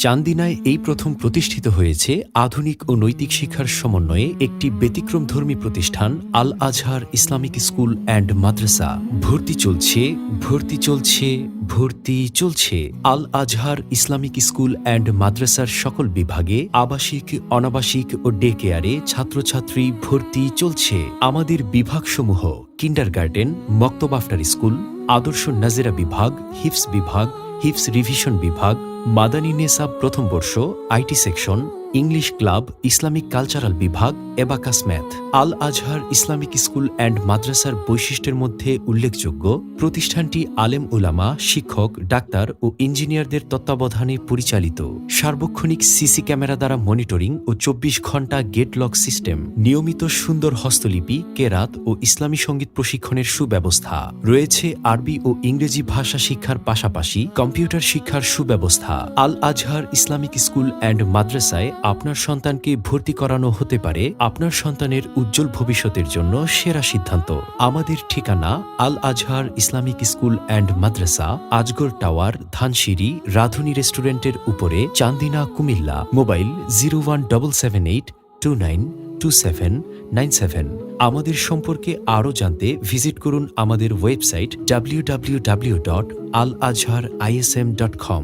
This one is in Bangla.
চান্দিনায় এই প্রথম প্রতিষ্ঠিত হয়েছে আধুনিক ও নৈতিক শিক্ষার সমন্বয়ে একটি ব্যতিক্রমধর্মী প্রতিষ্ঠান আল আজহার ইসলামিক স্কুল অ্যান্ড মাদ্রাসা। ভর্তি চলছে, ভর্তি চলছে, ভর্তি চলছে। আল আজহার ইসলামিক স্কুল অ্যান্ড মাদ্রাসার সকল বিভাগে আবাসিক, অনাবাসিক ও ডে কেয়ারে ছাত্রছাত্রী ভর্তি চলছে। আমাদের বিভাগসমূহ: কিন্ডারগার্টেন, মক্তব আফটার স্কুল, আদর্শ নাজেরা বিভাগ, হিফস বিভাগ, হিফস রিভিশন বিভাগ, মাদানী নেসাব প্রথম বর্ষ, IT section, English club, Islamic cultural বিভাগ, abacus math. Al Azhar Islamic school and মাদ্রাসার বৈশিষ্ট্যের মধ্যে উল্লেখযোগ্য: প্রতিষ্ঠানটি আলেম উলামা, শিক্ষক, ডাক্তার ও ইঞ্জিনিয়ারদের তত্ত্বাবধানে পরিচালিত। সার্বক্ষণিক সিসি ক্যামেরা দ্বারা মনিটরিং ও ২৪ ঘণ্টা গেট লক সিস্টেম। নিয়মিত সুন্দর হস্তলিপি, কেরাত ও ইসলামী সঙ্গীত প্রশিক্ষণের সুব্যবস্থা রয়েছে। আরবি ও ইংরেজি ভাষা শিক্ষার পাশাপাশি কম্পিউটার শিক্ষার সুব্যবস্থা। আল আজহার ইসলামিক স্কুল অ্যান্ড মাদ্রাসায় আপনার সন্তানকে ভর্তি করানো হতে পারে আপনার সন্তানের উজ্জ্বল ভবিষ্যতের জন্য সেরা সিদ্ধান্ত। আমাদের ঠিকানা: Al Azhar Islamic school and মাদ্রাসা, আজগর টাওয়ার, ধানসিঁড়ি, রাধুনী রেস্টুরেন্টের উপরে, চান্দিনা, কুমিল্লা। মোবাইল 01788292797। আমাদের সম্পর্কে আরও জানতে ভিজিট করুন আমাদের ওয়েবসাইট www.alazharism.com।